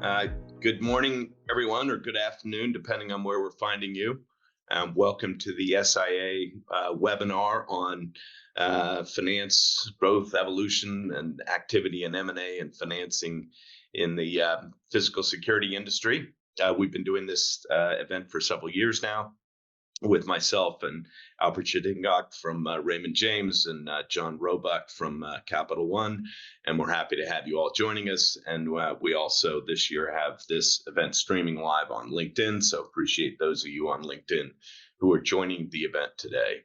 Uh, Good morning, everyone, or good afternoon, depending on where we're finding you. Welcome to the SIA webinar on finance, growth, evolution, and activity in M&A and financing in the physical security industry. We've been doing this event for several years now with myself and Albert Shadingok from Raymond James and John Roebuck from Capital One. And we're happy to have you all joining us. And we also this year have this event streaming live on LinkedIn. So appreciate those of you on LinkedIn who are joining the event today.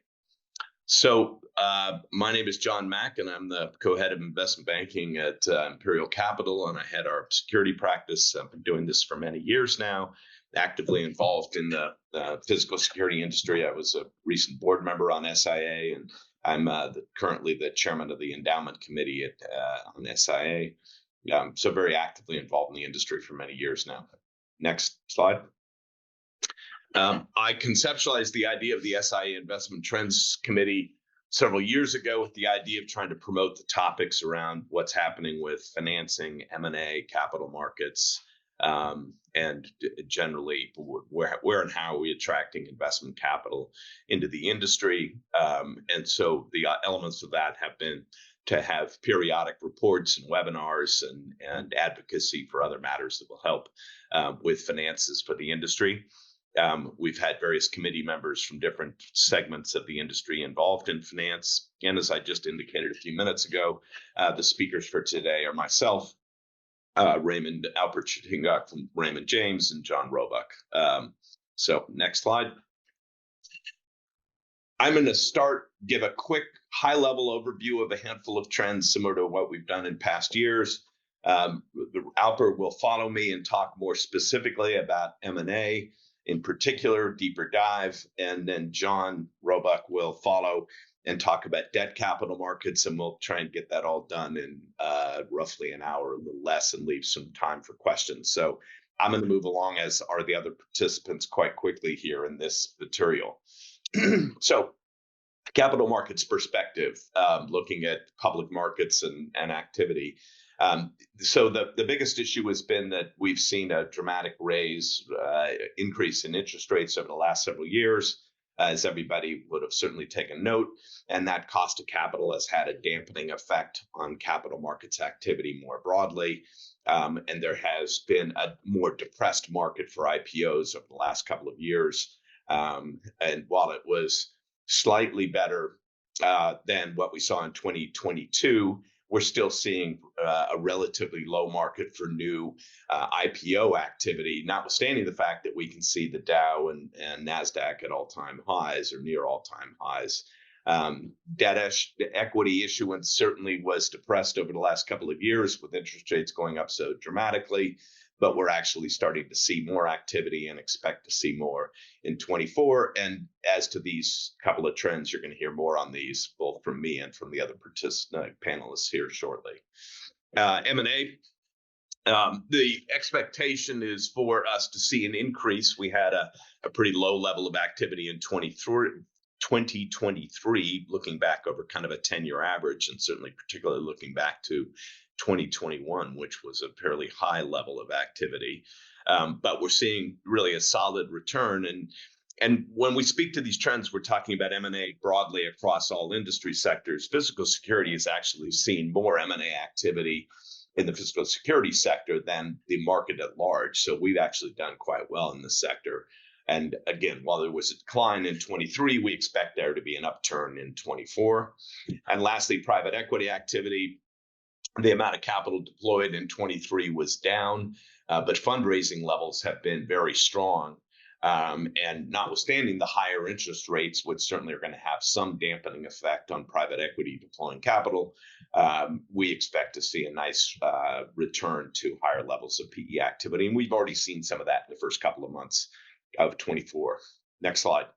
So my name is John Mack, and I'm the co-head of investment banking at Imperial Capital, and I head our security practice. I've been doing this for many years now, actively involved in the physical security industry. I was a recent board member on SIA, and I'm currently the chairman of the endowment committee on SIA. So very actively involved in the industry for many years now. Next slide. I conceptualized the idea of the SIA Investment Trends Committee several years ago with the idea of trying to promote the topics around what's happening with financing, M&A, capital markets, and generally where and how are we attracting investment capital into the industry. And so the elements of that have been to have periodic reports and webinars and advocacy for other matters that will help with finances for the industry. We've had various committee members from different segments of the industry involved in finance. And as I just indicated a few minutes ago, the speakers for today are myself, Albert Shadingok from Raymond James, and John Roebuck. So next slide. I'm going to give a quick high-level overview of a handful of trends similar to what we've done in past years. Albert will follow me and talk more specifically about M&A, in particular, deeper dive, and then John Roebuck will follow and talk about debt capital markets, and we'll try and get that all done in roughly an hour, a little less, and leave some time for questions. So I'm going to move along, as are the other participants, quite quickly here in this material. So capital markets perspective, looking at public markets and activity. So the biggest issue has been that we've seen a dramatic increase in interest rates over the last several years, as everybody would have certainly taken note. And that cost of capital has had a dampening effect on capital markets activity more broadly. And there has been a more depressed market for IPOs over the last couple of years. And while it was slightly better than what we saw in 2022, we're still seeing a relatively low market for new IPO activity, notwithstanding the fact that we can see the Dow and NASDAQ at all-time highs or near all-time highs. Debt equity issuance certainly was depressed over the last couple of years with interest rates going up so dramatically, but we're actually starting to see more activity and expect to see more in 24. And as to these couple of trends, you're going to hear more on these, both from me and from the other panelists here shortly. M&A, the expectation is for us to see an increase. We had a pretty low level of activity in 2023, looking back over kind of a 10-year average, and certainly particularly looking back to 2021, which was a fairly high level of activity. But we're seeing really a solid return. And when we speak to these trends, we're talking about M&A broadly across all industry sectors. Physical security has actually seen more M&A activity in the physical security sector than the market at large. So we've actually done quite well in this sector. And again, while there was a decline in 23, we expect there to be an upturn in 24. And lastly, private equity activity. The amount of capital deployed in 23 was down, but fundraising levels have been very strong. And notwithstanding the higher interest rates, which certainly are going to have some dampening effect on private equity deploying capital, we expect to see a nice return to higher levels of PE activity. And we've already seen some of that in the first couple of months of 24. Next slide.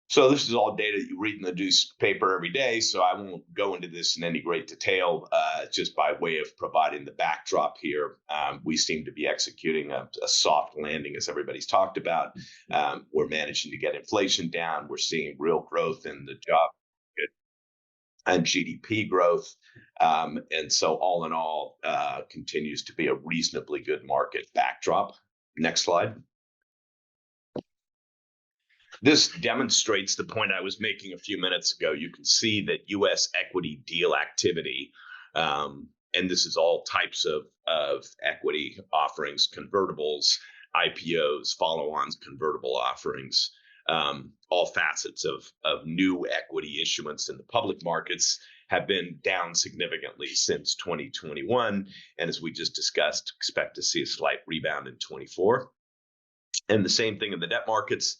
So this is all data you read in the newspaper every day, so I won't go into this in any great detail, just by way of providing the backdrop here. We seem to be executing a soft landing, as everybody's talked about. We're managing to get inflation down. We're seeing real growth in the job market. and GDP growth. And so all in all, continues to be a reasonably good market backdrop. Next slide. This demonstrates the point I was making a few minutes ago. You can see that U.S. equity deal activity, and this is all types of equity offerings, convertibles, IPOs, follow-ons, convertible offerings, all facets of new equity issuance in the public markets have been down significantly since 2021. And as we just discussed, expect to see a slight rebound in 24. And the same thing in the debt markets.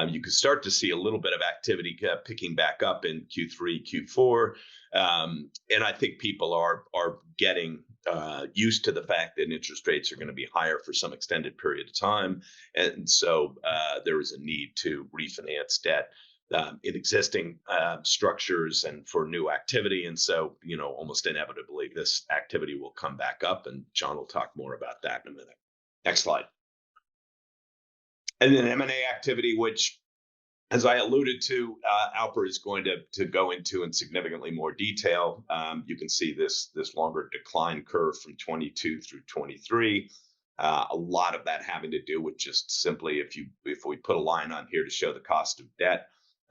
You could start to see a little bit of activity picking back up in Q3, Q4. And I think people are getting used to the fact that interest rates are going to be higher for some extended period of time. And so there is a need to refinance debt in existing structures and for new activity. And so, almost inevitably, this activity will come back up. And John will talk more about that in a minute. Next slide. And then M&A activity, which, as I alluded to, Alper is going to go into in significantly more detail. You can see this longer decline curve from 22 through 23. A lot of that having to do with just simply if we put a line on here to show the cost of debt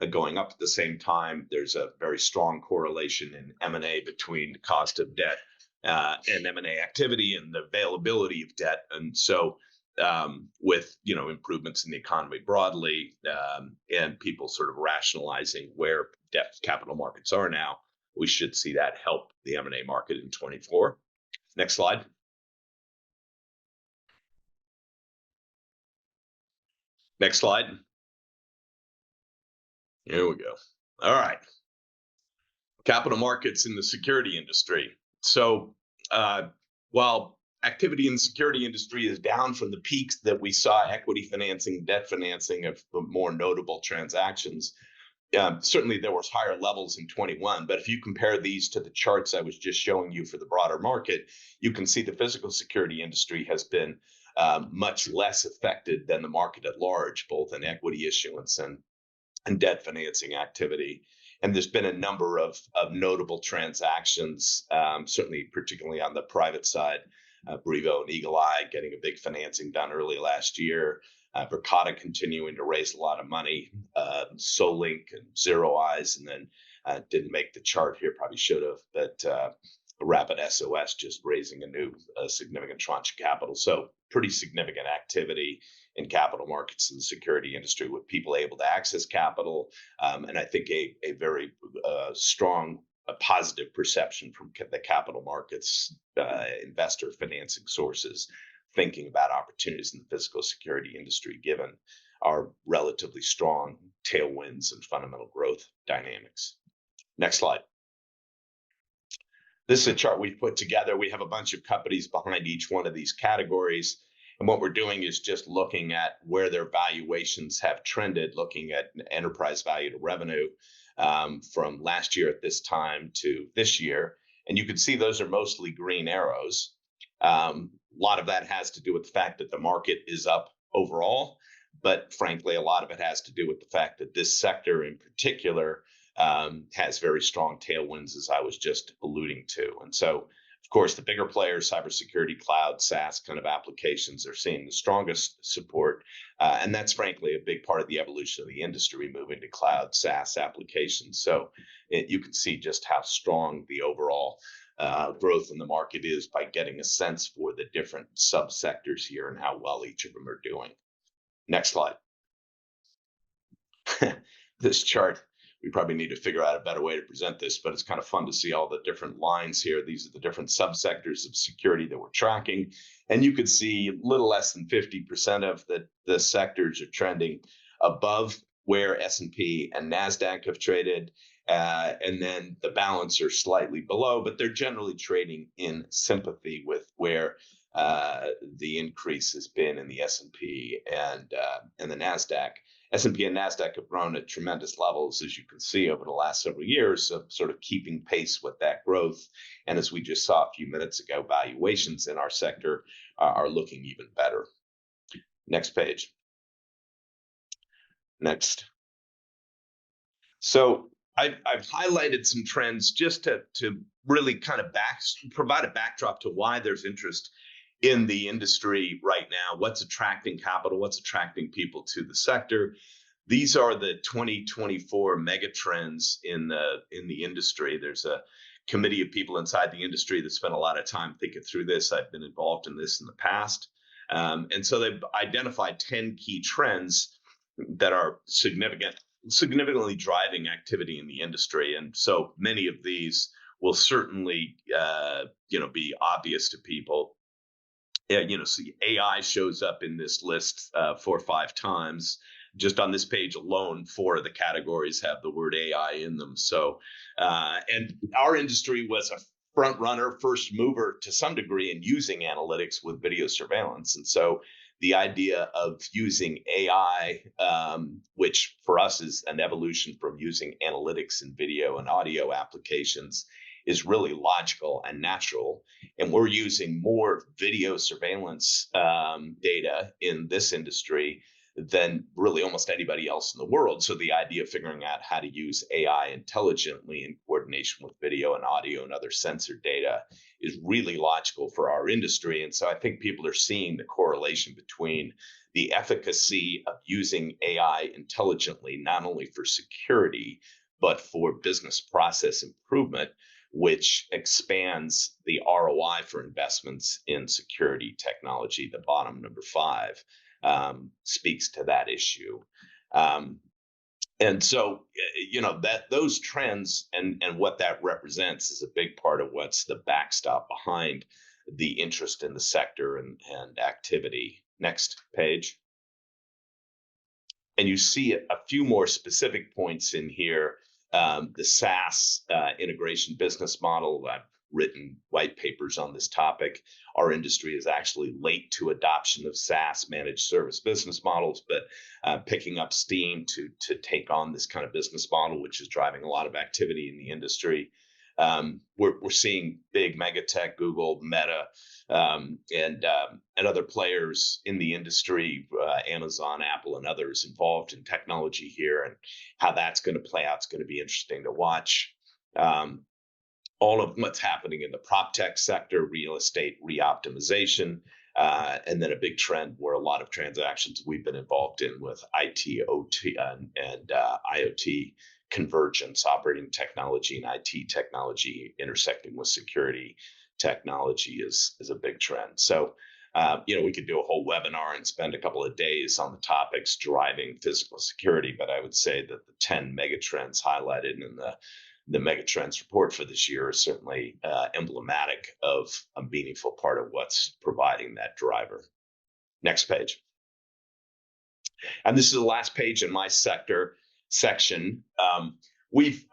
going up at the same time, there's a very strong correlation in M&A between the cost of debt and M&A activity and the availability of debt. And so with improvements in the economy broadly and people sort of rationalizing where debt capital markets are now, we should see that help the M&A market in 24. Next slide. Next slide. Here we go. All right. Capital markets in the security industry. So while activity in the security industry is down from the peaks that we saw equity financing, debt financing of the more notable transactions. Certainly there was higher levels in 21, but if you compare these to the charts I was just showing you for the broader market, you can see the physical security industry has been much less affected than the market at large, both in equity issuance and debt financing activity. And there's been a number of notable transactions, certainly particularly on the private side. Brivo and Eagle Eye getting a big financing done early last year. Verkada continuing to raise a lot of money. Solink and Zero Eyes, and then didn't make the chart here, probably should have, but Rapid SOS just raising a new significant tranche of capital. So pretty significant activity in capital markets in the security industry with people able to access capital. And I think a very strong a positive perception from the capital markets, investor financing sources, thinking about opportunities in the physical security industry, given our relatively strong tailwinds and fundamental growth dynamics. Next slide. This is a chart we've put together. We have a bunch of companies behind each one of these categories. And what we're doing is just looking at where their valuations have trended, looking at enterprise value to revenue from last year at this time to this year. And you can see those are mostly green arrows. A lot of that has to do with the fact that the market is up overall. But frankly, a lot of it has to do with the fact that this sector in particular has very strong tailwinds, as I was just alluding to. And so, of course, the bigger players, cybersecurity, cloud, SaaS kind of applications, are seeing the strongest support. And that's frankly a big part of the evolution of the industry, moving to cloud, SaaS applications. So you can see just how strong the overall growth in the market is by getting a sense for the different subsectors here and how well each of them are doing. Next slide. This chart, we probably need to figure out a better way to present this, but it's kind of fun to see all the different lines here. These are the different subsectors of security that we're tracking. And you could see a little less than 50% of the sectors are trending above where S&P and NASDAQ have traded. And then the balance are slightly below, but they're generally trading in sympathy with where the increase has been in the S&P and the NASDAQ. S&P and NASDAQ have grown at tremendous levels, as you can see, over the last several years, of sort of keeping pace with that growth. And as we just saw a few minutes ago, valuations in our sector are looking even better. Next page. Next. So I've highlighted some trends just to really kind of provide a backdrop to why there's interest in the industry right now. What's attracting capital? What's attracting people to the sector? These are the 2024 mega trends in the industry. There's a committee of people inside the industry that spent a lot of time thinking through this. I've been involved in this in the past. And so they've identified 10 key trends that are significantly driving activity in the industry. And so many of these will certainly, be obvious to people. See, AI shows up in this list 4 or 5 times. Just on this page alone, 4 of the categories have the word AI in them. So, and our industry was a front runner, first mover to some degree in using analytics with video surveillance. And so the idea of using AI, which for us is an evolution from using analytics in video and audio applications, is really logical and natural. And we're using more video surveillance data in this industry than really almost anybody else in the world. So the idea of figuring out how to use AI intelligently in coordination with video and audio and other sensor data is really logical for our industry. And so I think people are seeing the correlation between the efficacy of using AI intelligently, not only for security, but for business process improvement, which expands the ROI for investments in security technology. The bottom number 5 speaks to that issue. And so, that those trends and what that represents is a big part of what's the backstop behind the interest in the sector and activity. Next page. And you see a few more specific points in here. The SaaS integration business model. I've written white papers on this topic. Our industry is actually late to adoption of SaaS managed service business models, but picking up steam to take on this kind of business model, which is driving a lot of activity in the industry. We're seeing big mega tech, Google, Meta, and other players in the industry, Amazon, Apple, and others involved in technology here, and how that's going to play out is going to be interesting to watch. All of what's happening in the prop tech sector, real estate reoptimization, and then a big trend where a lot of transactions we've been involved in with IT, OT, and IoT convergence, operating technology and IT technology intersecting with security technology is a big trend. So, we could do a whole webinar and spend a couple of days on the topics driving physical security, but I would say that the 10 megatrends highlighted in the megatrends report for this year is certainly emblematic of a meaningful part of what's providing that driver. Next page. And this is the last page in my sector section. We've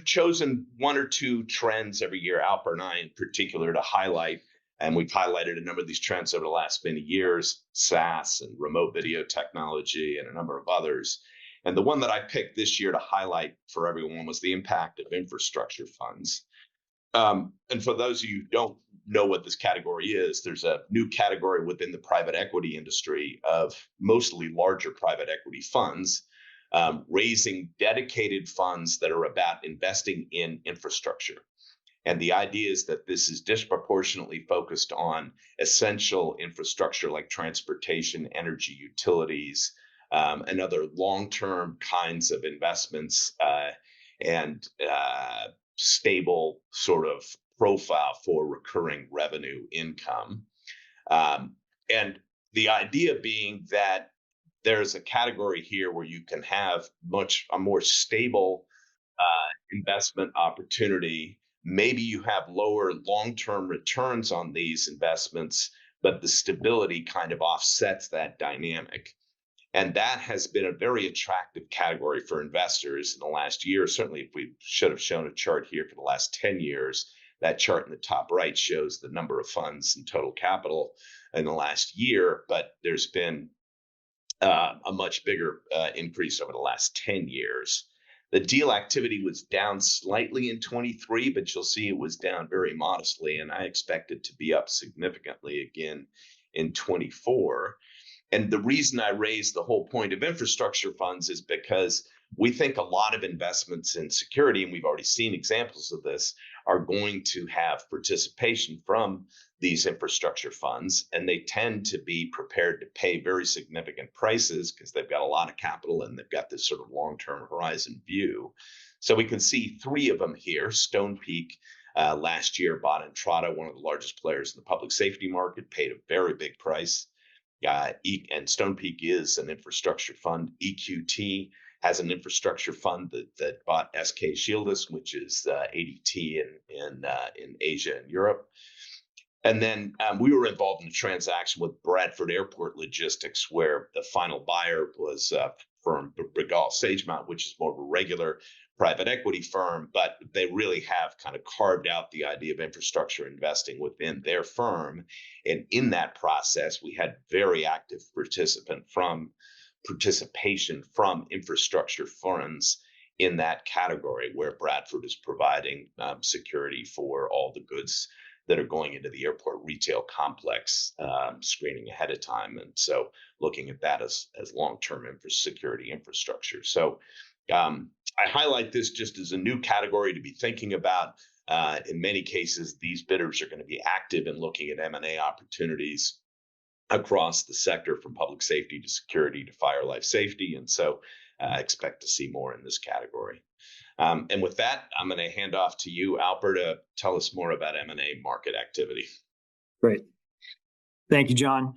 chosen 1 or 2 trends every year, Alper and I in particular, to highlight. And we've highlighted a number of these trends over the last many years, SaaS and remote video technology and a number of others. And the one that I picked this year to highlight for everyone was the impact of infrastructure funds. And for those of you who don't know what this category is, there's a new category within the private equity industry of mostly larger private equity funds, raising dedicated funds that are about investing in infrastructure. And the idea is that this is disproportionately focused on essential infrastructure like transportation, energy, utilities, and other long-term kinds of investments and stable sort of profile for recurring revenue income. And the idea being that there's a category here where you can have a more stable investment opportunity. Maybe you have lower long-term returns on these investments, but the stability kind of offsets that dynamic. And that has been a very attractive category for investors in the last year. Certainly, if we should have shown a chart here for the last 10 years, that chart in the top right shows the number of funds and total capital in the last year, but there's been a much bigger increase over the last 10 years. The deal activity was down slightly in 23, but you'll see it was down very modestly, and I expect it to be up significantly again in 24. And the reason I raised the whole point of infrastructure funds is because We think a lot of investments in security, and we've already seen examples of this, are going to have participation from these infrastructure funds, and they tend to be prepared to pay very significant prices because they've got a lot of capital and they've got this sort of long-term horizon view. So we can see three of them here. Stonepeak last year bought Entrata, one of the largest players in the public safety market, paid a very big price. And Stonepeak is an infrastructure fund. EQT has an infrastructure fund that bought SK Shieldus, which is ADT in Asia and Europe. And then we were involved in a transaction with Bradford Airport Logistics, where the final buyer was firm Bregal Sagemount, which is more of a regular private equity firm, but they really have kind of carved out the idea of infrastructure investing within their firm. And in that process, we had very active participation from infrastructure funds in that category, where Bradford is providing security for all the goods that are going into the airport retail complex, screening ahead of time. And so looking at that as long-term security infrastructure. So I highlight this just as a new category to be thinking about. In many cases, these bidders are going to be active in looking at M&A opportunities across the sector, from public safety to security to fire life safety. And so I expect to see more in this category. And with that, I'm going to hand off to you, Alper, to tell us more about M&A market activity. Great. Thank you, John.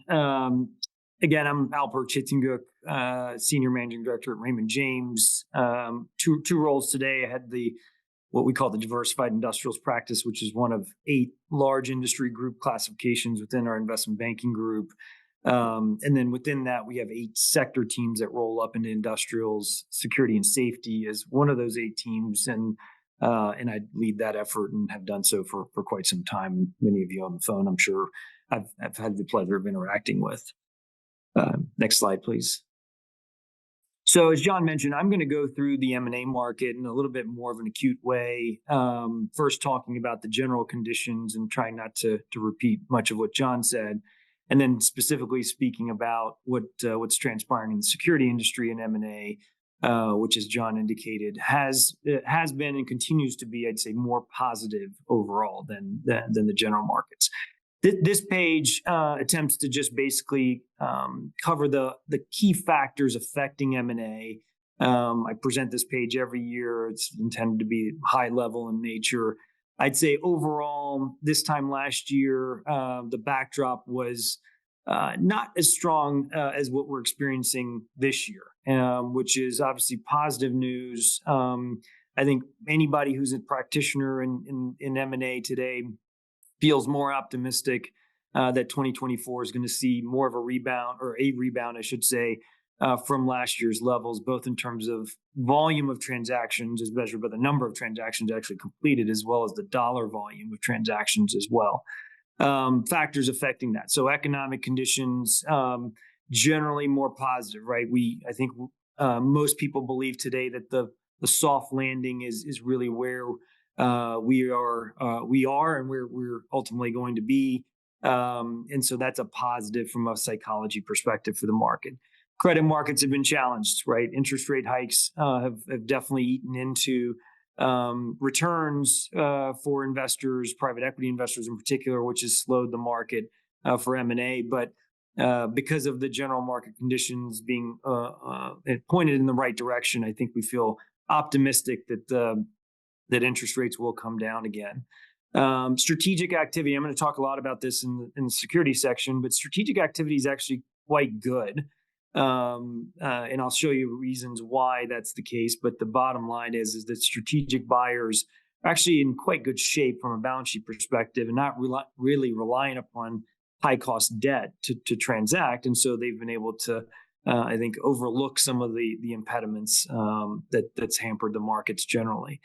Again, I'm Alper Chittinguk, Senior Managing Director at Raymond James. Two roles today. I had what we call the Diversified Industrials practice, which is one of 8 large industry group classifications within our investment banking group. And then within that, we have 8 sector teams that roll up into industrials, security and safety as one of those 8 teams. And I lead that effort and have done so for quite some time. Many of you on the phone, I'm sure I've had the pleasure of interacting with. Next slide, please. So as John mentioned, I'm going to go through the M&A market in a little bit more of an acute way. First, talking about the general conditions and trying not to repeat much of what John said. And then specifically speaking about what's transpiring in the security industry and M&A, which, as John indicated, has been and continues to be, I'd say, more positive overall than the general markets. This page attempts to just basically cover the key factors affecting M&A. I present this page every year. It's intended to be high level in nature. I'd say overall, this time last year, the backdrop was not as strong as what we're experiencing this year, which is obviously positive news. I think anybody who's a practitioner in M&A today feels more optimistic that 2024 is going to see more of a rebound, I should say, from last year's levels, both in terms of volume of transactions as measured by the number of transactions actually completed, as well as the dollar volume of transactions as well. Factors affecting that. So economic conditions, generally more positive, right? I think most people believe today that the soft landing is really where we are and where we're ultimately going to be. And so that's a positive from a psychology perspective for the market. Credit markets have been challenged, right? Interest rate hikes have definitely eaten into returns for investors, private equity investors in particular, which has slowed the market for M&A. But because of the general market conditions being pointed in the right direction, I think we feel optimistic that interest rates will come down again. Strategic activity. I'm going to talk a lot about this in the security section, but strategic activity is actually quite good. And I'll show you reasons why that's the case. But the bottom line is that strategic buyers are actually in quite good shape from a balance sheet perspective and not really relying upon high cost debt to transact. And so they've been able to, I think, overlook some of the impediments that's hampered the markets generally.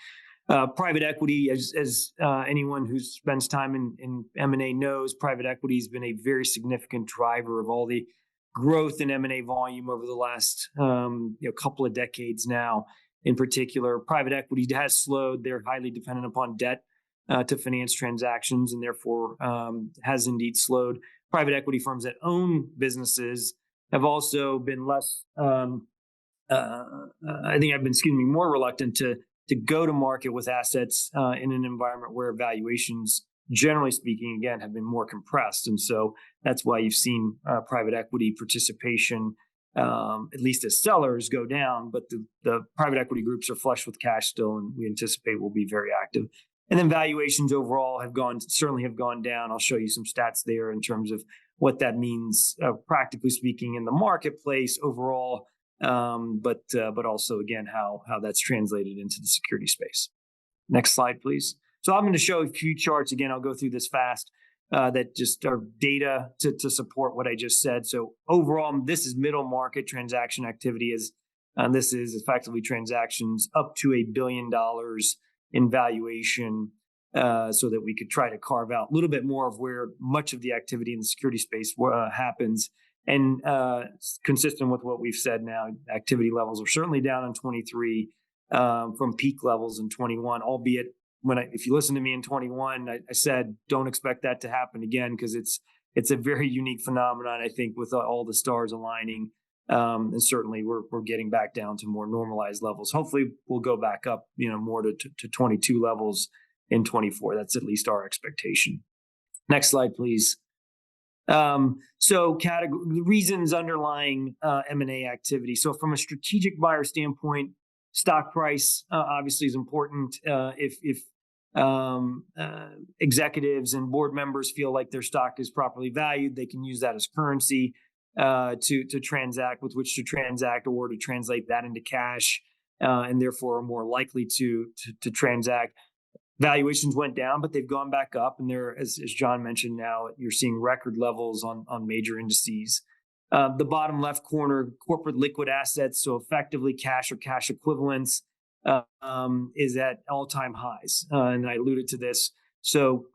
Private equity, as anyone who spends time in M&A knows, private equity has been a very significant driver of all the growth in M&A volume over the last couple of decades now. In particular, private equity has slowed. They're highly dependent upon debt to finance transactions, and therefore has indeed slowed. Private equity firms that own businesses have also been less I think I've been, more reluctant to go to market with assets in an environment where valuations, generally speaking, again, have been more compressed. And so that's why you've seen private equity participation, at least as sellers, go down. But the private equity groups are flush with cash still, and we anticipate will be very active. And then valuations overall certainly have gone down. I'll show you some stats there in terms of what that means, practically speaking, in the marketplace overall. But also again how that's translated into the security space. Next slide, please. So I'm going to show a few charts. Again, I'll go through this fast. That just are data to support what I just said. So overall, this is middle market transaction activity. This is effectively transactions up to $1 billion in valuation, so that we could try to carve out a little bit more of where much of the activity in the security space happens. And consistent with what we've said now, activity levels are certainly down in 23 from peak levels in 21, albeit if you listen to me in 21, I said, don't expect that to happen again, because it's a very unique phenomenon, I think, with all the stars aligning. And certainly we're getting back down to more normalized levels. Hopefully we'll go back up, more to 22 levels in 24. That's at least our expectation. Next slide, please. So the reasons underlying M&A activity. So from a strategic buyer standpoint, stock price obviously is important. If executives and board members feel like their stock is properly valued, they can use that as currency to transact, with which to transact, or to translate that into cash, and therefore are more likely to transact. Valuations went down, but they've gone back up, and they're, as John mentioned, now you're seeing record levels on major indices. The bottom left corner, corporate liquid assets, so effectively cash or cash equivalents, is at all-time highs, and I alluded to this. So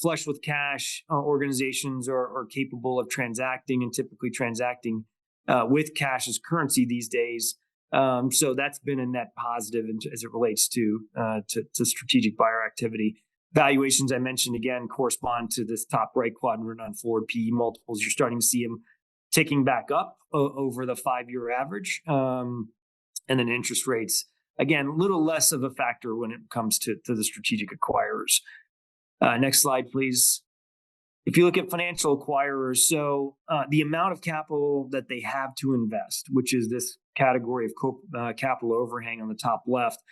flush with cash, organizations are capable of transacting, and typically transacting with cash as currency these days. So that's been a net positive as it relates to strategic buyer activity. Valuations, I mentioned again, correspond to this top right quadrant on forward PE multiples. You're starting to see them ticking back up over the 5-year average. And then interest rates, again, a little less of a factor when it comes to the strategic acquirers. Next slide, please. If you look at financial acquirers, so the amount of capital that they have to invest, which is this category of capital overhang on the top left,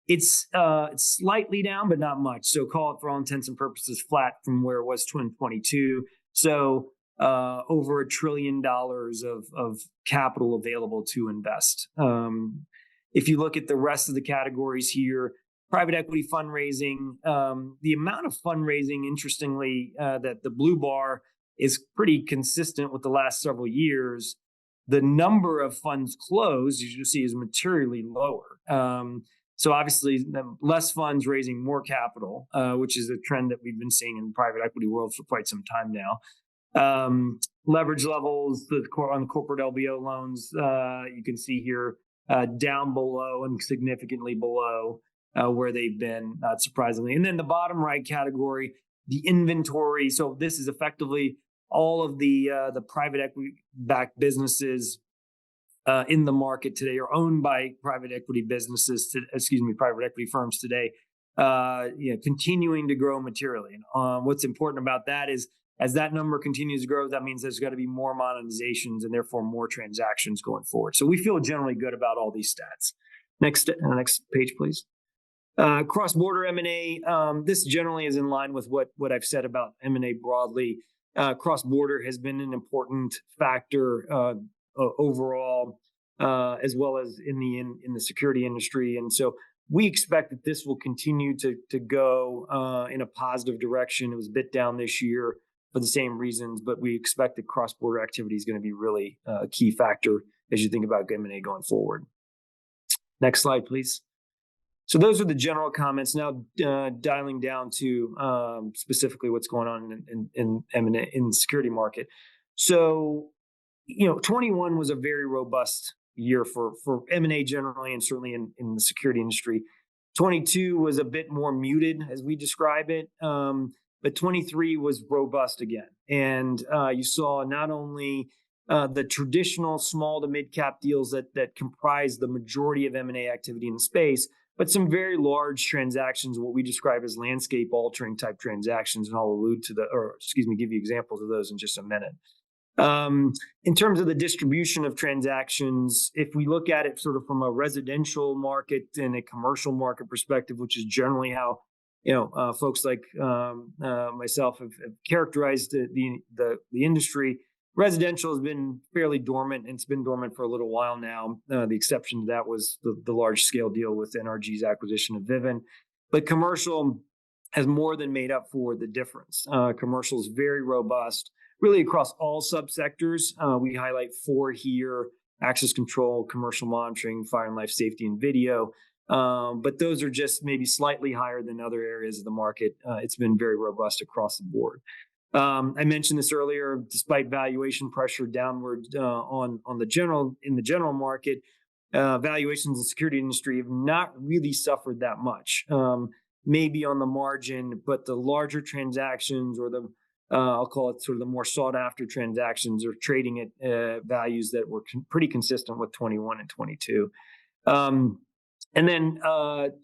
it's slightly down, but not much. So call it, for all intents and purposes, flat from where it was in 2022. So over $1 trillion of capital available to invest. If you look at the rest of the categories here, private equity fundraising, the amount of fundraising, interestingly, that the blue bar is pretty consistent with the last several years. The number of funds closed, as you see, is materially lower. So obviously, less funds raising more capital, which is a trend that we've been seeing in the private equity world for quite some time now. Leverage levels on the corporate LBO loans, you can see here, down below and significantly below where they've been, not surprisingly. And then the bottom right category, the inventory. So this is effectively all of the private equity-backed businesses in the market today are owned by private equity private equity firms today, continuing to grow materially. And what's important about that is, as that number continues to grow, that means there's got to be more monetizations and therefore more transactions going forward. So we feel generally good about all these stats. Next page, please. Cross-border M&A, this generally is in line with what I've said about M&A broadly. Cross-border has been an important factor overall, as well as in the security industry. And so we expect that this will continue to go in a positive direction. It was a bit down this year for the same reasons, but we expect that cross-border activity is going to be really a key factor as you think about M&A going forward. Next slide, please. So those are the general comments. Now dialing down to specifically what's going on in M&A in the security market. So 21 was a very robust year for M&A generally, and certainly in the security industry. 22 was a bit more muted, as we describe it, but 23 was robust again. And you saw not only the traditional small to mid cap deals that comprise the majority of M&A activity in the space, but some very large transactions, what we describe as landscape altering type transactions, and I'll give you examples of those in just a minute. In terms of the distribution of transactions, if we look at it sort of from a residential market and a commercial market perspective, which is generally how folks like myself have characterized the industry, residential has been fairly dormant, and it's been dormant for a little while now. The exception to that was the large scale deal with NRG's acquisition of Vivint, but commercial has more than made up for the difference. Commercial is very robust, really across all subsectors. We highlight 4 here: access control, commercial monitoring, fire and life safety, and video. But those are just maybe slightly higher than other areas of the market. It's been very robust across the board. I mentioned this earlier. Despite valuation pressure downward in the general market, valuations in the security industry have not really suffered that much. Maybe on the margin, but the larger transactions, or the I'll call it sort of the more sought after transactions, are trading at values that were pretty consistent with 21 and 22. And then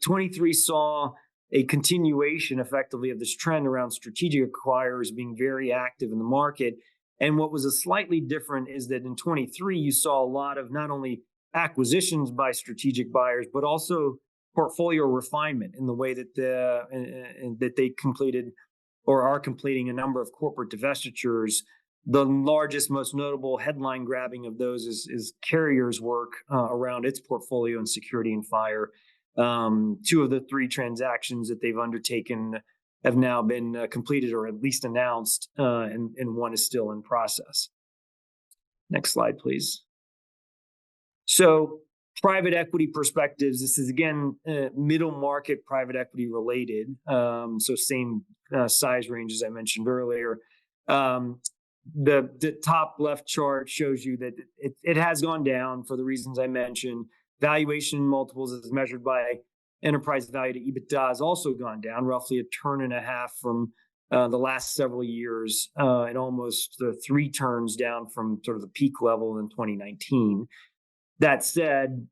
23 saw a continuation effectively of this trend around strategic acquirers being very active in the market. And what was a slightly different is that in 23, you saw a lot of not only acquisitions by strategic buyers, but also portfolio refinement in the way that that they completed or are completing a number of corporate divestitures. The largest, most notable headline grabbing of those is Carrier's work around its portfolio in security and fire. 2 of the 3 transactions that they've undertaken have now been completed or at least announced, and 1 is still in process. Next slide, please. So private equity perspectives, this is again middle market private equity related, so same size range as I mentioned earlier. The top left chart shows you that it has gone down for the reasons I mentioned. Valuation multiples as measured by enterprise value to EBITDA has also gone down, roughly 1.5 turns from the last several years, and almost 3 turns down from sort of the peak level in 2019. That said,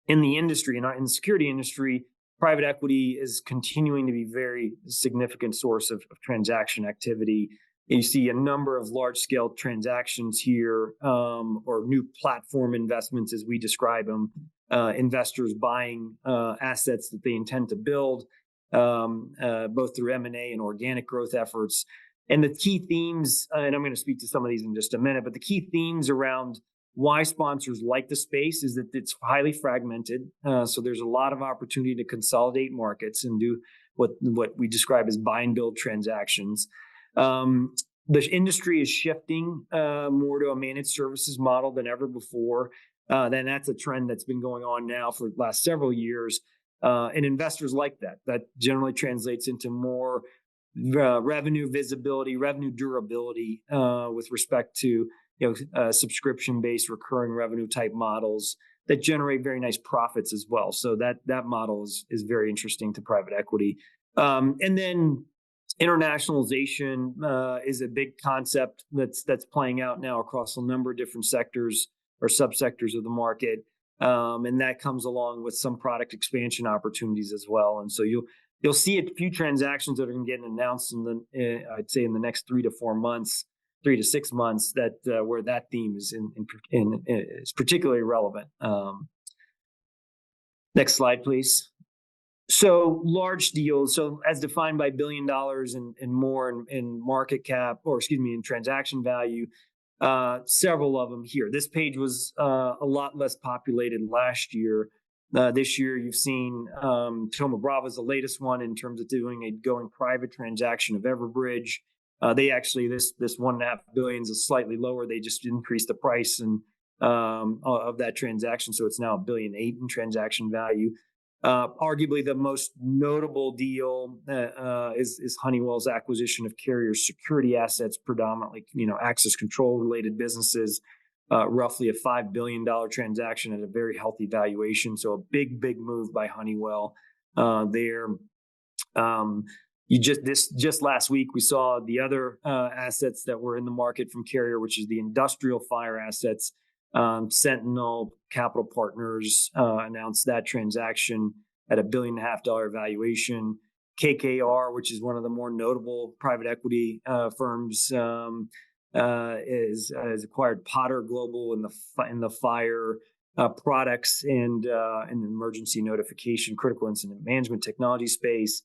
in the industry, in the security industry, private equity is continuing to be a very significant source of transaction activity. You see a number of large-scale transactions here, or new platform investments, as we describe them, investors buying assets that they intend to build, both through M&A and organic growth efforts. And the key themes, and I'm going to speak to some of these in just a minute, but the key themes around why sponsors like the space is that it's highly fragmented. So there's a lot of opportunity to consolidate markets and do what we describe as buy and build transactions. The industry is shifting more to a managed services model than ever before. Then that's a trend that's been going on now for the last several years. And investors like that. That generally translates into more revenue visibility, revenue durability with respect to subscription-based recurring revenue type models that generate very nice profits as well. So that model is very interesting to private equity. And then internationalization is a big concept that's playing out now across a number of different sectors or subsectors of the market, and that comes along with some product expansion opportunities as well. And so you'll see a few transactions that are going to get announced I'd say in the next 3 to 4 months, 3 to 6 months, that where that theme is is particularly relevant. Next slide, please. So large deals, so as defined by $1 billion and more in market cap, in transaction value, several of them here. This page was a lot less populated last year. This year, you've seen Thoma Bravo is the latest one in terms of doing a going private transaction of Everbridge. They actually, this $1.5 billion is slightly lower. They just increased the price of that transaction, so it's now $1.8 billion in transaction value. Arguably, the most notable deal is Honeywell's acquisition of Carrier's security assets, predominantly access control related businesses. Roughly a $5 billion transaction at a very healthy valuation. So a big move by Honeywell there. just last week we saw the other assets that were in the market from Carrier, which is the industrial fire assets. Sentinel Capital Partners announced that transaction at $1.5 billion valuation. KKR, which is one of the more notable private equity firms, is acquired Potter Global in the fire products and emergency notification, critical incident management technology space.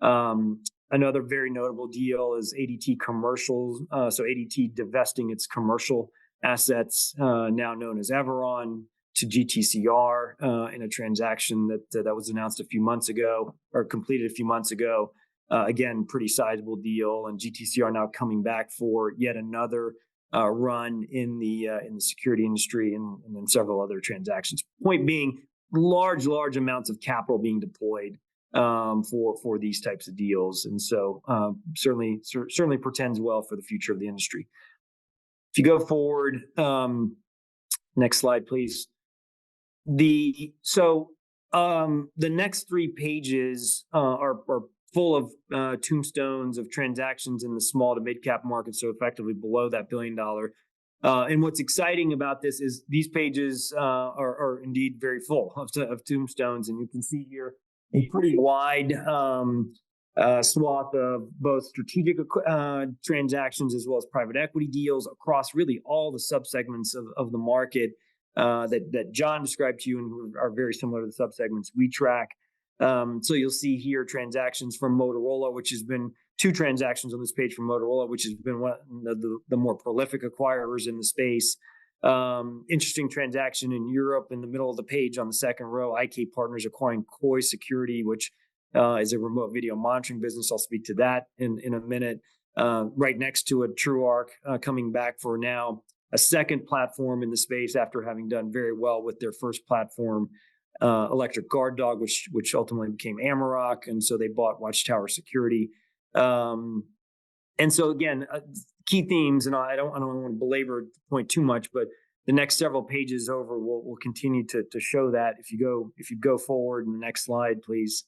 Another very notable deal is ADT Commercial. So ADT divesting its commercial assets, now known as Everon, to GTCR in a transaction that was announced a few months ago or completed a few months ago. Again, pretty sizable deal, and GTCR now coming back for yet another run in the security industry and then several other transactions. Point being, large amounts of capital being deployed for these types of deals, and so certainly portends well for the future of the industry. If you go forward, next slide, please. The next 3 pages are full of tombstones of transactions in the small to mid cap market, so effectively below that $1 billion. And what's exciting about this is these pages are indeed very full of tombstones, and you can see here a pretty wide swath of both strategic transactions as well as private equity deals across really all the subsegments of the market that John described to you and who are very similar to the subsegments we track. So you'll see here transactions from Motorola, which has been 2 transactions on this page from Motorola, which has been one of the more prolific acquirers in the space. Interesting transaction in Europe in the middle of the page on the second row, IK Partners acquiring Koi Security, which is a remote video monitoring business. I'll speak to that in a minute. Right next to it, TrueArc coming back for now a second platform in the space after having done very well with their first platform, Electric Guard Dog, which ultimately became Amarok, and so they bought Watchtower Security. And so again, key themes, and I don't want to belabor the point too much, but the next several pages over will continue to show that. If you go forward in the next slide, please.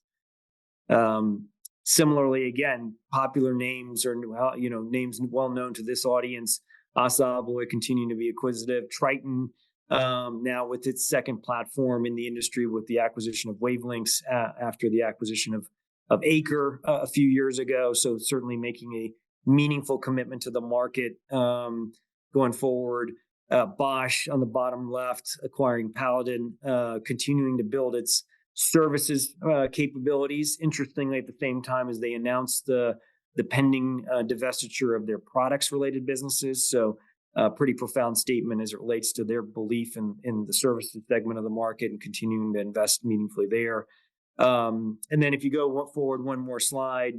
Similarly, again, popular names or names well known to this audience. Assa Abloy continuing to be acquisitive. Triton now with its second platform in the industry with the acquisition of Wavelengths after the acquisition of Acre a few years ago. So certainly making a meaningful commitment to the market going forward. Bosch on the bottom left acquiring Paladin, continuing to build its services capabilities. Interestingly, at the same time as they announced the pending divestiture of their products related businesses. So pretty profound statement as it relates to their belief in the services segment of the market and continuing to invest meaningfully there. And then if you go forward one more slide,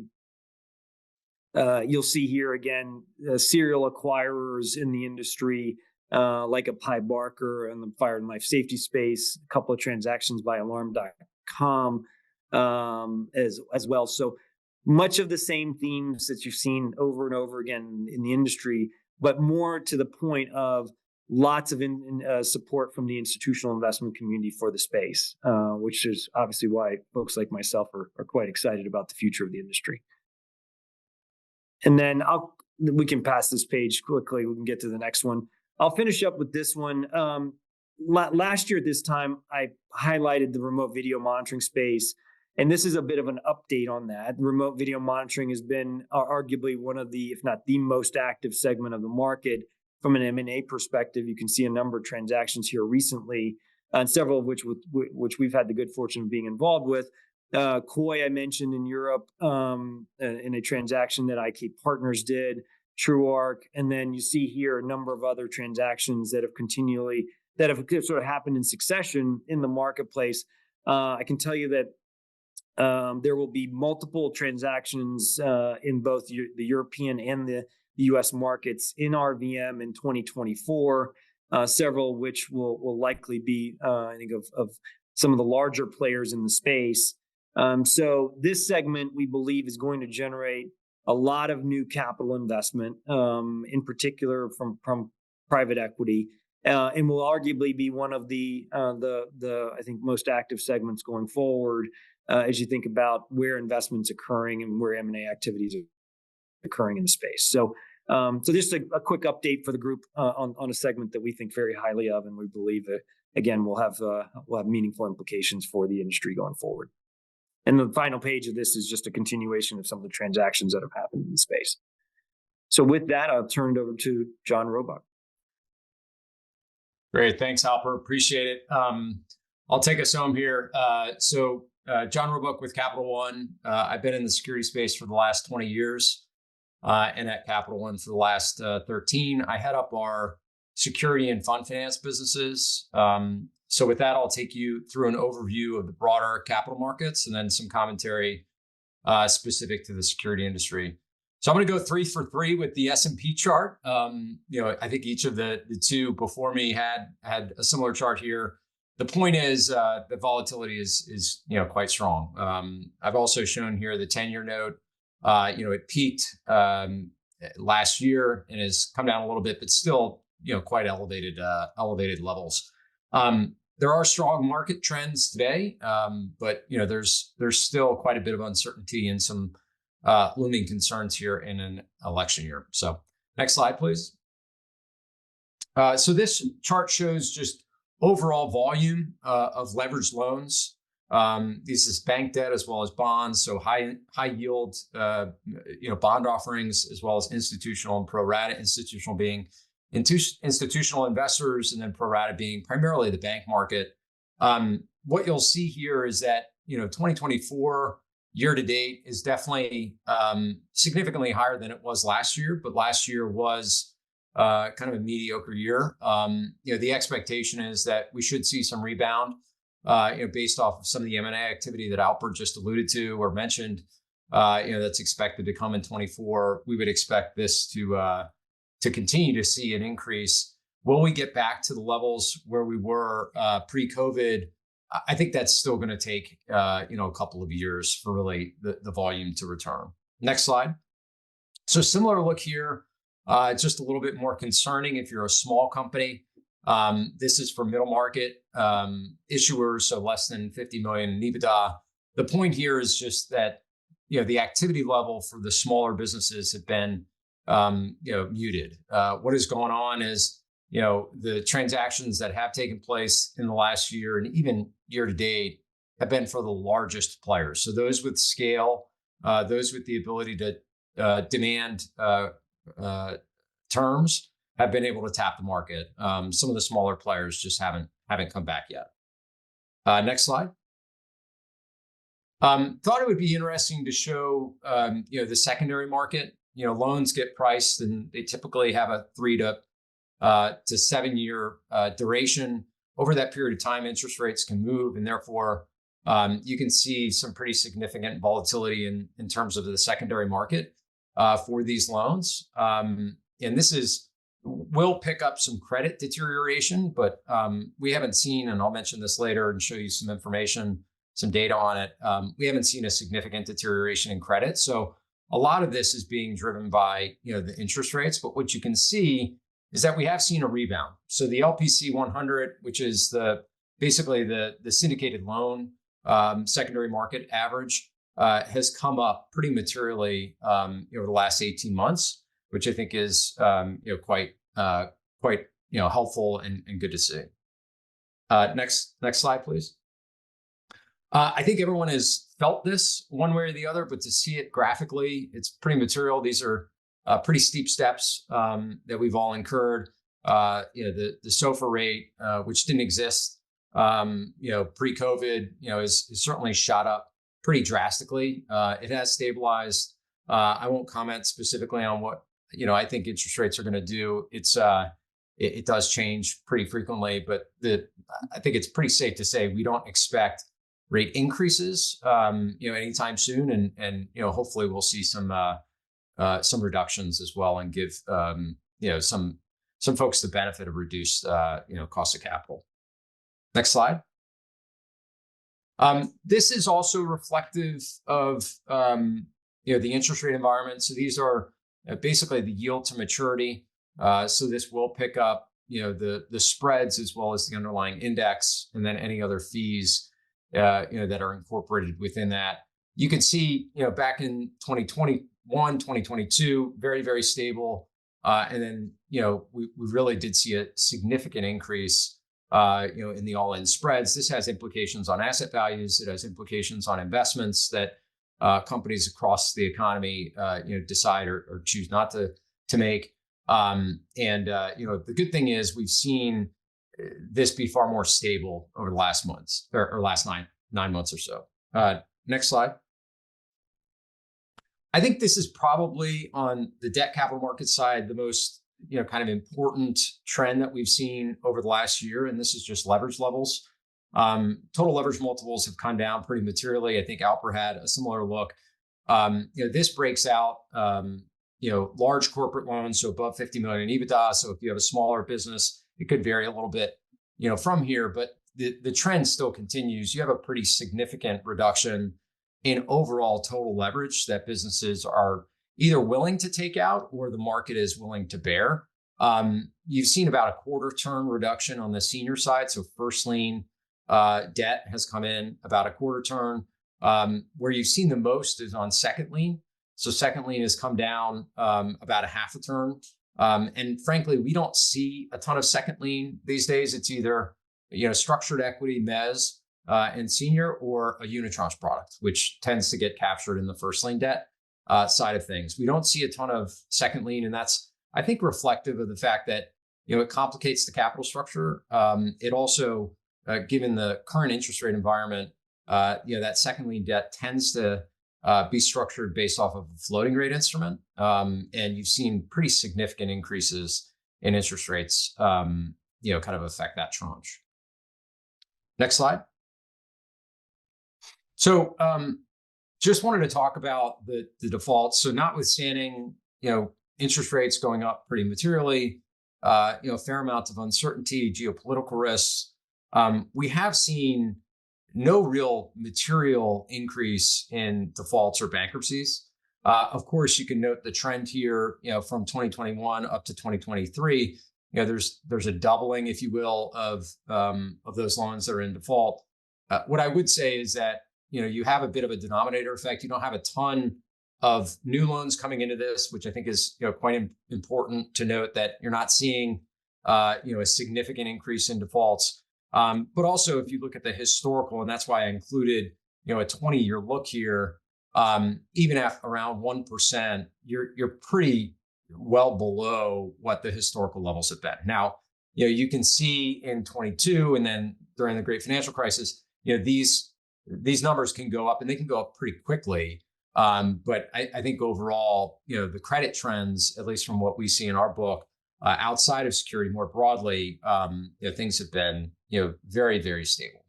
you'll see here again, serial acquirers in the industry, like a Pi Barker in the fire and life safety space, a couple of transactions by Alarm.com as well. So much of the same themes that you've seen over and over again in the industry, but more to the point of lots of support from the institutional investment community for the space, which is obviously why folks like myself are quite excited about the future of the industry. And then we can pass this page quickly. We can get to the next one. I'll finish up with this one. Last year at this time, I highlighted the remote video monitoring space, and this is a bit of an update on that. Remote video monitoring has been arguably one of the, if not the most active segment of the market from an M&A perspective. You can see a number of transactions here recently, and several of which we've had the good fortune of being involved with. Koi, I mentioned in Europe, in a transaction that IK Partners did, TrueArc, and then you see here a number of other transactions that have sort of happened in succession in the marketplace. I can tell you that there will be multiple transactions in both the European and the U.S. markets in RVM in 2024, several of which will likely be, I think, of some of the larger players in the space. So this segment, we believe, is going to generate a lot of new capital investment, in particular from private equity, and will arguably be one of the I think most active segments going forward. as you think about where investments occurring and where M&A activities are occurring in the space. So just a quick update for the group on a segment that we think very highly of, and we believe that, again, will have meaningful implications for the industry going forward. And the final page of this is just a continuation of some of the transactions that have happened in the space. So with that, I'll turn it over to John Roebuck. Great. Thanks, Alper. Appreciate it. I'll take us home here. John Roebuck with Capital One. I've been in the security space for the last 20 years and at Capital One for the last 13. I head up our security and fund finance businesses. So with that, I'll take you through an overview of the broader capital markets and then some commentary specific to the security industry. So I'm going to go 3 for 3 with the S&P chart. I think each of the two before me had a similar chart here. The point is the volatility is quite strong. I've also shown here the 10-year note. It peaked last year and has come down a little bit, but still quite elevated levels. There are strong market trends today, but there's still quite a bit of uncertainty and some looming concerns here in an election year. So next slide, please. So this chart shows just overall volume of leveraged loans. This is bank debt as well as bonds. So high yield, bond offerings, as well as institutional and pro rata. Institutional being institutional investors, and then pro rata being primarily the bank market. What you'll see here is that 2024 year to date is definitely significantly higher than it was last year, but last year was kind of a mediocre year. The expectation is that we should see some rebound, based off of some of the M&A activity that Alper just alluded to or mentioned. That's expected to come in 24. We would expect this to continue to see an increase. Will we get back to the levels where we were pre-COVID? I think that's still going to take a couple of years for really the volume to return. Next slide. So similar look here, just a little bit more concerning if you're a small company. This is for middle market issuers, so less than 50 million in EBITDA. The point here is just that the activity level for the smaller businesses have been muted. What is going on is the transactions that have taken place in the last year and even year to date have been for the largest players. So those with scale, those with the ability to demand terms have been able to tap the market. Some of the smaller players just haven't come back yet. Next slide. Thought it would be interesting to show the secondary market. Loans get priced and they typically have a 3 to 7 year duration. Over that period of time, interest rates can move, and therefore you can see some pretty significant volatility in terms of the secondary market for these loans. And this will pick up some credit deterioration, but we haven't seen, and I'll mention this later and show you some information, some data on it. We haven't seen a significant deterioration in credit. So a lot of this is being driven by the interest rates, but what you can see is that we have seen a rebound. So the LPC 100, which is basically the syndicated loan secondary market average, has come up pretty materially over the last 18 months, which I think is quite helpful and good to see. Next slide, please. I think everyone has felt this one way or the other, but to see it graphically, it's pretty material. These are pretty steep steps that we've all incurred. The SOFR rate, which didn't exist, pre-COVID, is certainly shot up pretty drastically. It has stabilized. I won't comment specifically on what I think interest rates are going to do. It does change pretty frequently, but I think it's pretty safe to say we don't expect rate increases, anytime soon, and hopefully we'll see some reductions as well, and give some folks the benefit of reduced cost of capital. Next slide. This is also reflective of the interest rate environment. So these are basically the yield to maturity. So this will pick up the spreads as well as the underlying index, and then any other fees that are incorporated within that. You can see, back in 2021, 2022, very, very stable. And then, we really did see a significant increase, in the all-in spreads. This has implications on asset values. It has implications on investments that companies across the economy, decide or choose not to make. The good thing is we've seen this be far more stable over the last months or last nine months or so. Next slide. I think this is probably on the debt capital market side, the most, kind of important trend that we've seen over the last year. And this is just leverage levels. Total leverage multiples have come down pretty materially. I think Alper had a similar look. This breaks out, large corporate loans, so above 50 million in EBITDA. So if you have a smaller business, it could vary a little bit, from here, but the trend still continues. You have a pretty significant reduction in overall total leverage that businesses are either willing to take out or the market is willing to bear. You've seen about a quarter turn reduction on the senior side. So first lien debt has come in about a quarter turn. Where you've seen the most is on second lien. So second lien has come down about a half a turn. And frankly, we don't see a ton of second lien these days. It's either, structured equity, mezz, and senior, or a unitranche product, which tends to get captured in the first lien debt side of things. We don't see a ton of second lien, and that's, I think, reflective of the fact that, it complicates the capital structure. It also, given the current interest rate environment, that second lien debt tends to be structured based off of a floating rate instrument. And you've seen pretty significant increases in interest rates, kind of affect that tranche. Next slide. So just wanted to talk about the defaults. So notwithstanding, interest rates going up pretty materially, fair amount of uncertainty, geopolitical risks, we have seen no real material increase in defaults or bankruptcies. Of course, you can note the trend here, from 2021 up to 2023. There's a doubling, if you will, of those loans that are in default. What I would say is that you have a bit of a denominator effect. You don't have a ton of new loans coming into this, which I think is quite important to note, that you're not seeing a significant increase in defaults. But also, if you look at the historical, and that's why I included a 20-year look here, even at around 1%, you're pretty well below what the historical levels have been. Now, you can see in 22 and then during the Great Financial Crisis, these numbers can go up, and they can go up pretty quickly. But I think overall, the credit trends, at least from what we see in our book, outside of security more broadly, things have been very, very stable.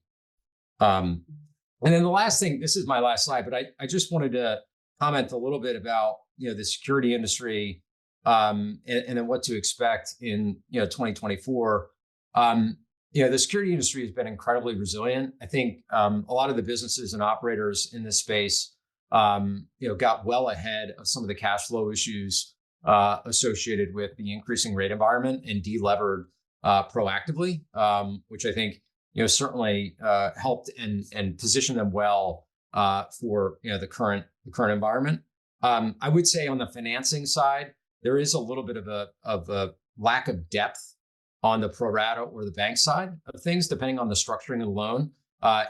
And then the last thing, this is my last slide, but I just wanted to comment a little bit about the security industry, and then what to expect in 2024. The security industry has been incredibly resilient. I think a lot of the businesses and operators in this space got well ahead of some of the cash flow issues associated with the increasing rate environment and delevered proactively, which I think certainly helped and positioned them well for the current environment. I would say on the financing side, there is a little bit of a lack of depth on the pro rata or the bank side of things, depending on the structuring of the loan.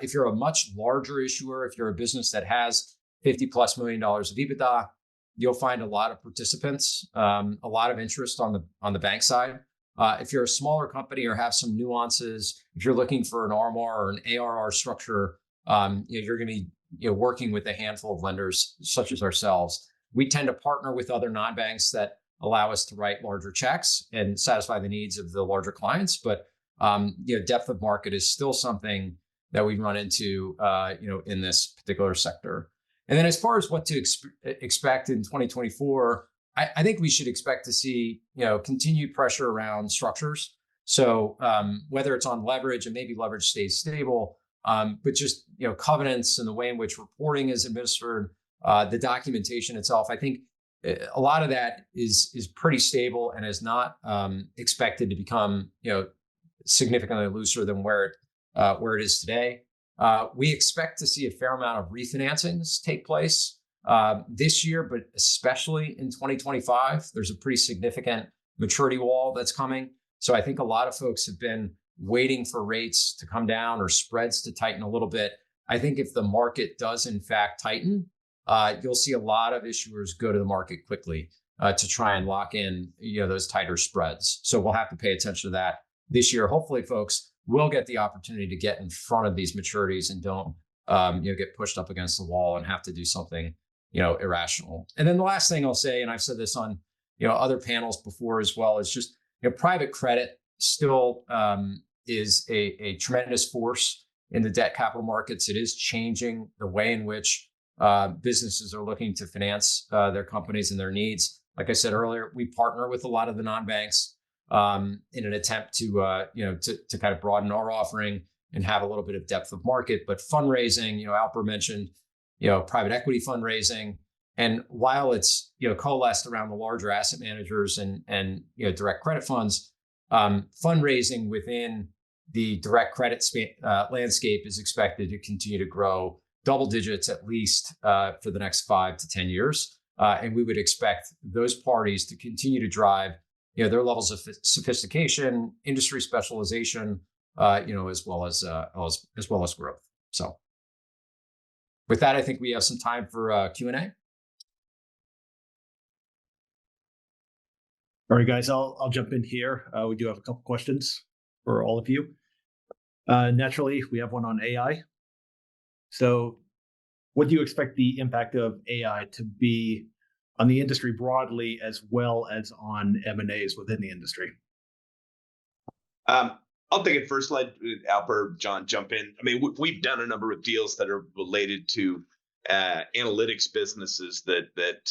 If you're a much larger issuer, if you're a business that has $50+ million of EBITDA, you'll find a lot of participants, a lot of interest on the bank side. If you're a smaller company or have some nuances, if you're looking for an RMR or an ARR structure, you're going to be working with a handful of lenders such as ourselves. We tend to partner with other non-banks that allow us to write larger checks and satisfy the needs of the larger clients. But depth of market is still something that we run into in this particular sector. And then as far as what to expect in 2024, I think we should expect to see continued pressure around structures. So whether it's on leverage, and maybe leverage stays stable, but just covenants and the way in which reporting is administered, the documentation itself, I think a lot of that is pretty stable and is not expected to become significantly looser than where it is today. We expect to see a fair amount of refinancings take place this year, but especially in 2025. There's a pretty significant maturity wall that's coming. So I think a lot of folks have been waiting for rates to come down or spreads to tighten a little bit. I think if the market does in fact tighten, you'll see a lot of issuers go to the market quickly to try and lock in, those tighter spreads. So we'll have to pay attention to that this year. Hopefully, folks will get the opportunity to get in front of these maturities and don't, get pushed up against the wall and have to do something, irrational. And then the last thing I'll say, and I've said this on, other panels before as well, is just, private credit still is a tremendous force in the debt capital markets. It is changing the way in which businesses are looking to finance their companies and their needs. Like I said earlier, we partner with a lot of the non-banks in an attempt to kind of broaden our offering and have a little bit of depth of market. But fundraising, Alper mentioned, private equity fundraising, and while it's coalesced around the larger asset managers and direct credit funds, fundraising within the direct credit landscape is expected to continue to grow double digits at least for the next 5 to 10 years. And we would expect those parties to continue to drive their levels of sophistication, industry specialization, as well as growth. So with that, I think we have some time for Q&A. All right, guys, I'll jump in here. We do have a couple questions for all of you. Naturally, we have one on AI. So what do you expect the impact of AI to be on the industry broadly, as well as on M&As within the industry? I'll take it first. Let Alper, John jump in. I mean, we've done a number of deals that are related to analytics businesses that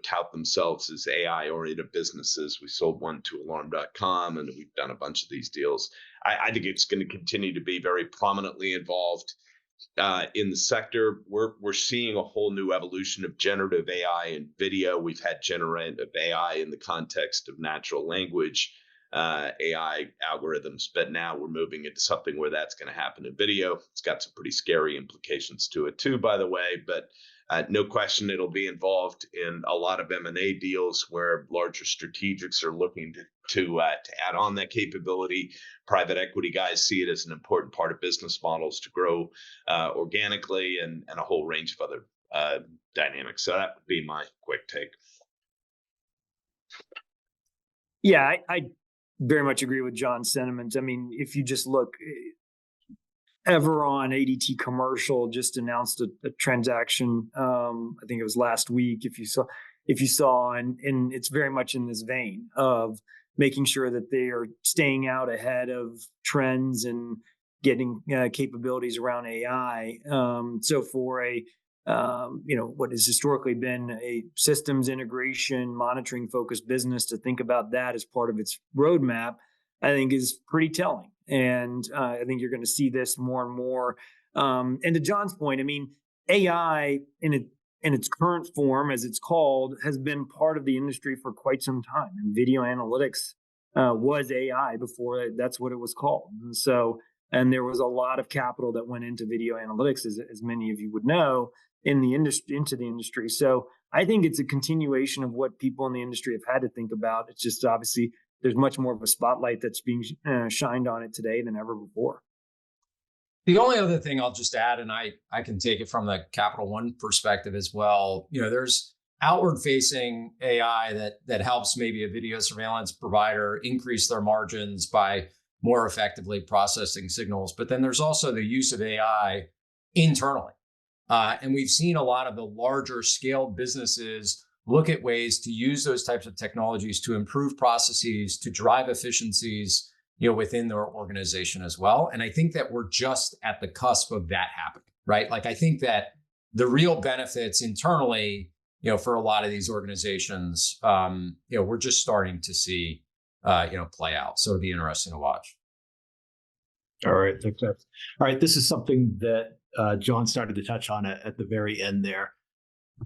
tout themselves as AI-oriented businesses. We sold one to Alarm.com, and we've done a bunch of these deals. I think it's going to continue to be very prominently involved in the sector. We're seeing a whole new evolution of generative AI in video. We've had generative AI in the context of natural language AI algorithms, but now we're moving into something where that's going to happen in video. It's got some pretty scary implications to it too, by the way, but no question it'll be involved in a lot of M&A deals where larger strategics are looking to add on that capability. Private equity guys see it as an important part of business models to grow organically, and a whole range of other dynamics. So that would be my quick take. Yeah, I very much agree with John's sentiments. I mean, if you just look, Everon, ADT Commercial just announced a transaction. I think it was last week. If you saw, and it's very much in this vein of making sure that they are staying out ahead of trends and getting capabilities around AI. So for what has historically been a systems integration, monitoring focused business, to think about that as part of its roadmap, I think is pretty telling. And I think you're going to see this more and more. And to John's point, I mean, AI in its current form, as it's called, has been part of the industry for quite some time. And video analytics was AI before that's what it was called. And there was a lot of capital that went into video analytics, as many of you would know, into the industry. So I think it's a continuation of what people in the industry have had to think about. It's just obviously there's much more of a spotlight that's being shined on it today than ever before. The only other thing I'll just add, and I can take it from the Capital One perspective as well, there's outward facing AI that helps maybe a video surveillance provider increase their margins by more effectively processing signals. But then there's also the use of AI internally. And we've seen a lot of the larger scale businesses look at ways to use those types of technologies to improve processes, to drive efficiencies, within their organization as well. And I think that we're just at the cusp of that happening, right? Like, I think that the real benefits internally, for a lot of these organizations, we're just starting to see, play out. So it'll be interesting to watch. All right, thanks. All right, this is something that John started to touch on at the very end there.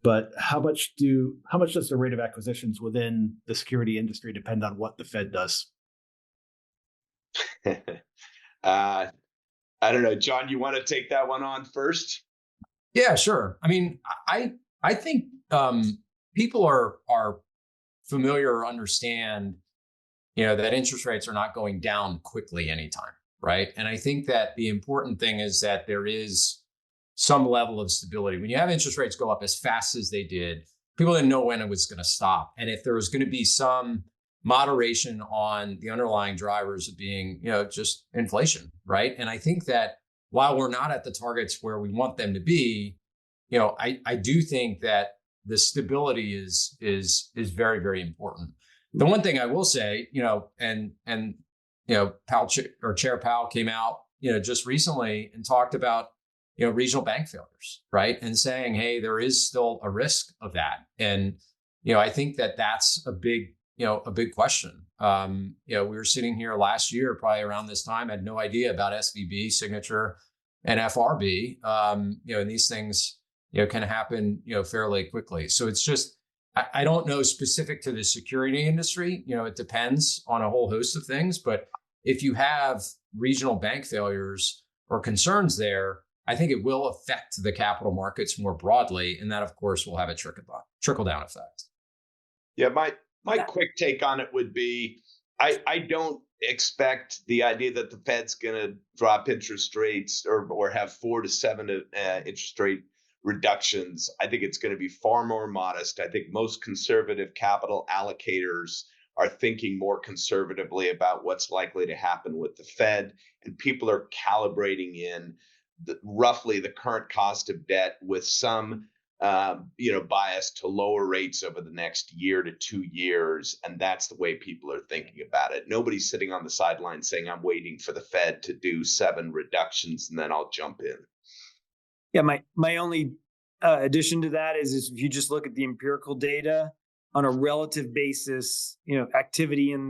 But how much does the rate of acquisitions within the security industry depend on what the Fed does? I don't know, John, you want to take that one on first? Yeah, sure. I mean, I think people are familiar or understand, that interest rates are not going down quickly anytime, right? And I think that the important thing is that there is some level of stability. When you have interest rates go up as fast as they did, people didn't know when it was going to stop. And if there was going to be some moderation on the underlying drivers of being, just inflation, right? And I think that while we're not at the targets where we want them to be, I do think that the stability is very, very important. The one thing I will say, Chair Powell came out, just recently and talked about, regional bank failures, right? And saying, hey, there is still a risk of that. And, I think that that's a big question. We were sitting here last year, probably around this time, had no idea about SVB, Signature, and FRB. And these things, can happen, fairly quickly. So it's just, I don't know specific to the security industry. It depends on a whole host of things. But if you have regional bank failures or concerns there, I think it will affect the capital markets more broadly. And that, of course, will have a trickle down effect. Yeah, my quick take on it would be, I don't expect the idea that the Fed's going to drop interest rates or have 4 to 7 interest rate reductions. I think it's going to be far more modest. I think most conservative capital allocators are thinking more conservatively about what's likely to happen with the Fed, and people are calibrating in roughly the current cost of debt with some bias to lower rates over the next year to 2 years. And that's the way people are thinking about it. Nobody's sitting on the sidelines saying, I'm waiting for the Fed to do 7 reductions and then I'll jump in. Yeah, my only addition to that is if you just look at the empirical data on a relative basis, activity in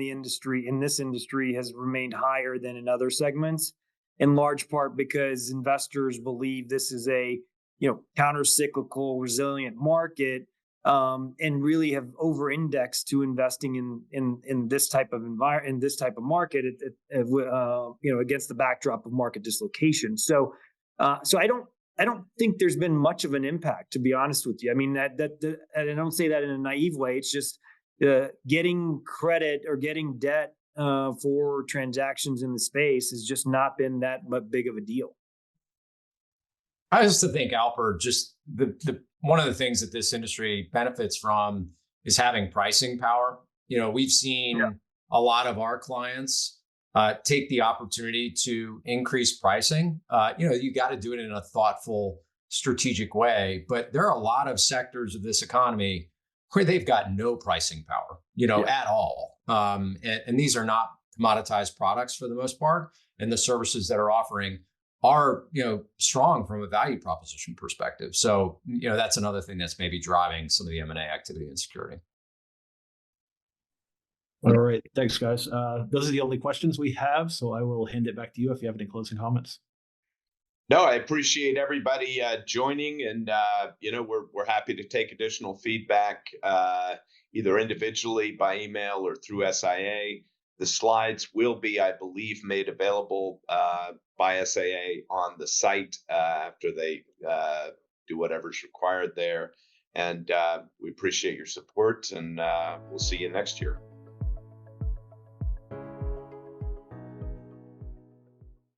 this industry has remained higher than in other segments, in large part because investors believe this is a counter-cyclical, resilient market, and really have over-indexed to investing in this type of environment, in this type of market, against the backdrop of market dislocation. So I don't think there's been much of an impact, to be honest with you. I mean, and I don't say that in a naive way. It's just getting credit or getting debt for transactions in the space has just not been that big of a deal. I used to think, Alper, just the one of the things that this industry benefits from is having pricing power. We've seen a lot of our clients take the opportunity to increase pricing. You got to do it in a thoughtful, strategic way. But there are a lot of sectors of this economy where they've got no pricing power, at all. And these are not commoditized products for the most part. And the services that are offering are, strong from a value proposition perspective. So, that's another thing that's maybe driving some of the M&A activity in security. All right. Thanks, guys. Those are the only questions we have. So I will hand it back to you if you have any closing comments. No, I appreciate everybody joining, and we're happy to take additional feedback either individually by email or through SIA. The slides will be, I believe, made available by SIA on the site after they do whatever's required there. And we appreciate your support, and we'll see you next year.